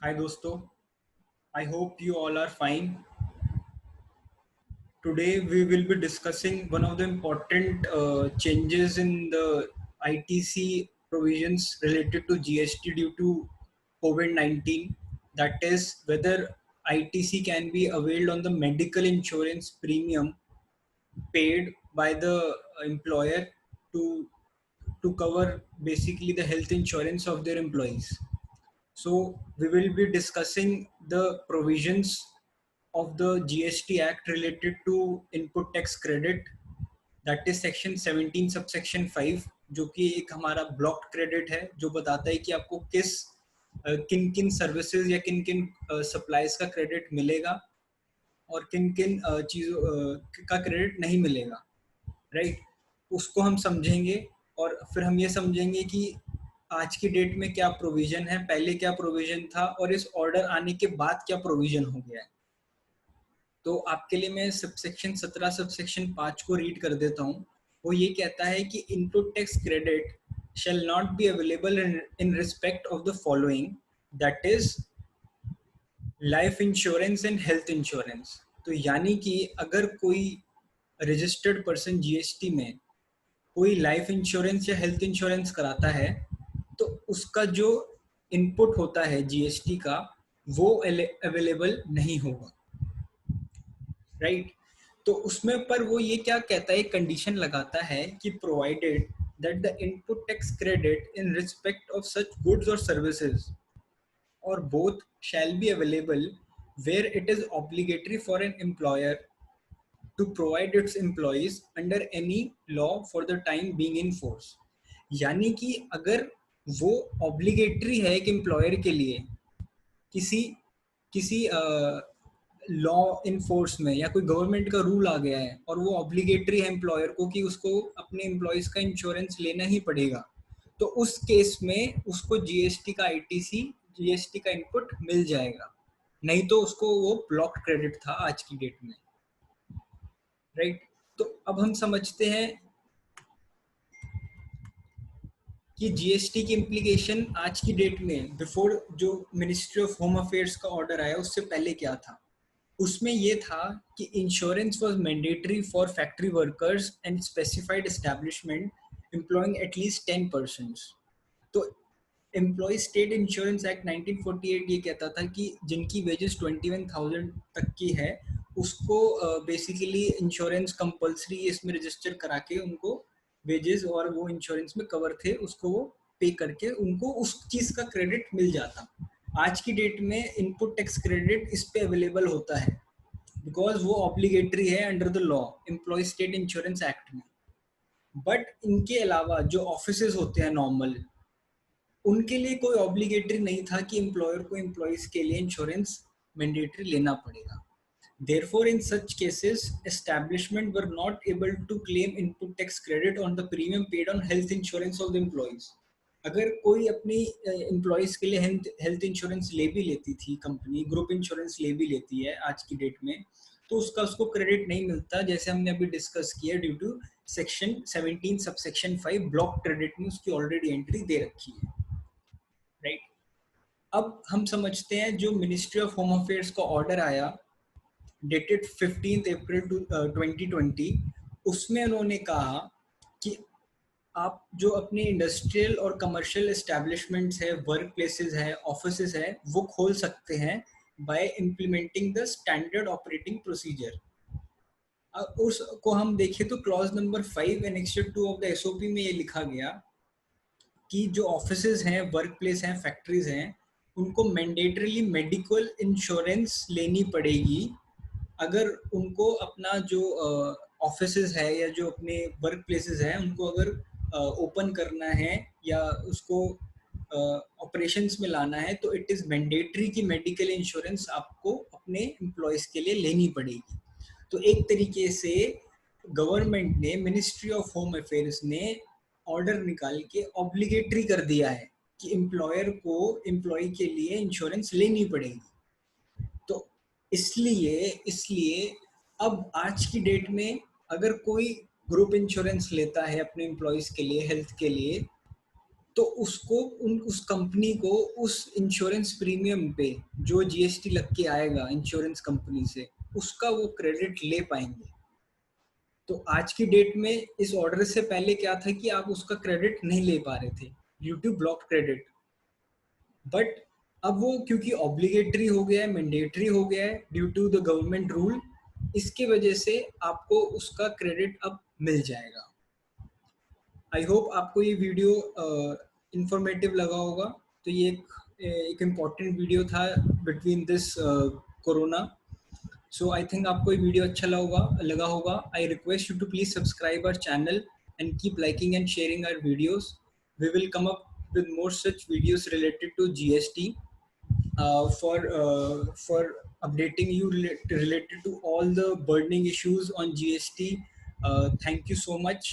Hi दोस्तों, I hope you all are fine. Today we will be discussing one of the important changes in the ITC provisions related to GST due to COVID-19. That is whether ITC can be availed on the medical insurance premium paid by the employer to cover basically the health insurance of their employees. So we will be discussing the provisions of the GST Act related to input tax credit, that is section 17 subsection 5, जो कि एक हमारा blocked credit है जो बताता है कि आपको किन किन सर्विसेज या किन किन सप्लाईज का क्रेडिट मिलेगा और किन किन चीज़ों का क्रेडिट नहीं मिलेगा, राइट। उसको हम समझेंगे और फिर हम ये समझेंगे कि आज की डेट में क्या प्रोविजन है, पहले क्या प्रोविजन था और इस ऑर्डर आने के बाद क्या प्रोविजन हो गया है। तो आपके लिए मैं सबसेक्शन 17 सबसेक्शन 5 को रीड कर देता हूँ। वो ये कहता है कि input tax credit shall not be available in respect of the following, that is life insurance and health insurance. तो यानी कि अगर कोई रजिस्टर्ड पर्सन जीएसटी में कोई लाइफ इंश्योरेंस या हेल्थ इंश्योरेंस कराता है तो उसका जो इनपुट होता है जीएसटी का वो अवेलेबल नहीं होगा, राइट। तो उसमें पर वो ये क्या कहता है, कंडीशन लगाता है कि provided that the input tax credit in respect of such goods और सर्विसेज और both shall be available where it is obligatory for an employer to provide its employees under any law for the time being in force। यानी कि अगर वो obligatory है एक employer के लिए किसी किसी लॉ इन फोर्स में या कोई गवर्नमेंट का रूल आ गया है और वो ऑब्लिगेटरी है एम्प्लॉयर को कि उसको अपने एम्प्लॉयज का इंश्योरेंस लेना ही पड़ेगा, तो उस केस में उसको जीएसटी का आईटीसी जीएसटी का इनपुट मिल जाएगा। नहीं तो उसको वो ब्लॉक क्रेडिट था आज की डेट में, राइट। तो अब हम समझते हैं कि जीएसटी की इम्प्लीकेशन आज की डेट में बिफोर जो मिनिस्ट्री ऑफ होम अफेयर्स का ऑर्डर आया उससे पहले क्या था। उसमें ये था कि insurance was mandatory for factory workers and specified establishment employing at least 10 person. तो एम्प्लॉय स्टेट इंश्योरेंस एक्ट 1948 ये कहता था कि जिनकी वेजेस 21,000 तक की है उसको बेसिकली इंश्योरेंस कंपलसरी इसमें रजिस्टर करा के उनको वेजेस और वो इंश्योरेंस में कवर थे उसको वो पे करके उनको उस चीज़ का क्रेडिट मिल जाता। आज की डेट में इनपुट टैक्स क्रेडिट इस पे अवेलेबल होता है बिकॉज वो ऑब्लिगेटरी है under the law employ state insurance act में। बट इनके अलावा जो ऑफिसेज होते हैं नॉर्मल, उनके लिए कोई ऑब्लिगेटरी नहीं था कि एम्प्लॉयर को एम्प्लॉइज के लिए इंश्योरेंस मैंडेटरी लेना पड़ेगा। Therefore, in such cases, establishment were not able to claim input tax credit on the premium paid on health insurance of the employees। अगर कोई अपनी एम्प्लॉयज के लिए हेल्थ इंश्योरेंस ले भी लेती थी, कंपनी ग्रुप इंश्योरेंस ले भी लेती है आज की डेट में, तो उसका उसको क्रेडिट नहीं मिलता, जैसे हमने अभी डिस्कस किया due to section 17 subsection 5 block credit में उसकी ऑलरेडी एंट्री दे रखी है, राइट। अब हम समझते हैं जो मिनिस्ट्री ऑफ होम अफेयर्स का ऑर्डर आया डेटेड 15 अप्रैल 2020, उसमें उन्होंने कहा कि आप जो अपने इंडस्ट्रियल और कमर्शियल एस्टेब्लिशमेंट्स है, वर्क प्लेसेस है, ऑफिसेज है, वो खोल सकते हैं bye implementing the standard operating procedure. उसको हम देखें तो clause number 5 annexed 2 of the SOP में ये लिखा गया कि जो ऑफिसेज हैं, वर्क प्लेस हैं, फैक्ट्रीज हैं, उनको मैंडेटरीली मेडिकल इंश्योरेंस लेनी पड़ेगी अगर उनको अपना जो ऑफिसेज है या जो अपने वर्क प्लेसेस है उनको अगर ओपन करना है या उसको ऑपरेशंस में लाना है, तो इट इज़ मैंडेटरी कि मेडिकल इंश्योरेंस आपको अपने एम्प्लॉयज़ के लिए लेनी पड़ेगी। तो एक तरीके से गवर्नमेंट ने, मिनिस्ट्री ऑफ होम अफेयर्स ने ऑर्डर निकाल के ऑब्लिगेटरी कर दिया है कि एम्प्लॉयर को एम्प्लॉय के लिए इंश्योरेंस लेनी पड़ेगी। तो इसलिए इसलिए अब आज की डेट में अगर कोई ग्रुप इंश्योरेंस लेता है अपने एम्प्लॉयज के लिए, हेल्थ के लिए, तो उसको उस कंपनी को उस इंश्योरेंस प्रीमियम पे जो जीएसटी लग के आएगा इंश्योरेंस कंपनी से, उसका वो क्रेडिट ले पाएंगे। तो आज की डेट में इस ऑर्डर से पहले क्या था कि आप उसका क्रेडिट नहीं ले पा रहे थे due to block credit. But अब वो क्योंकि ऑब्लिगेटरी हो गया है, मैंडेटरी हो गया है due to the government rule, इसके वजह से आपको उसका क्रेडिट अब मिल जाएगा। आई होप आपको ये वीडियो इंफॉर्मेटिव लगा होगा। तो ये एक इम्पॉर्टेंट वीडियो था between this corona. So I think आपको ये वीडियो अच्छा लगा होगा। I request you to please subscribe our channel and keep liking and sharing our videos. We will come up with more such videos related to GST, for updating you related to all the burning issues on GST. Thank you so much.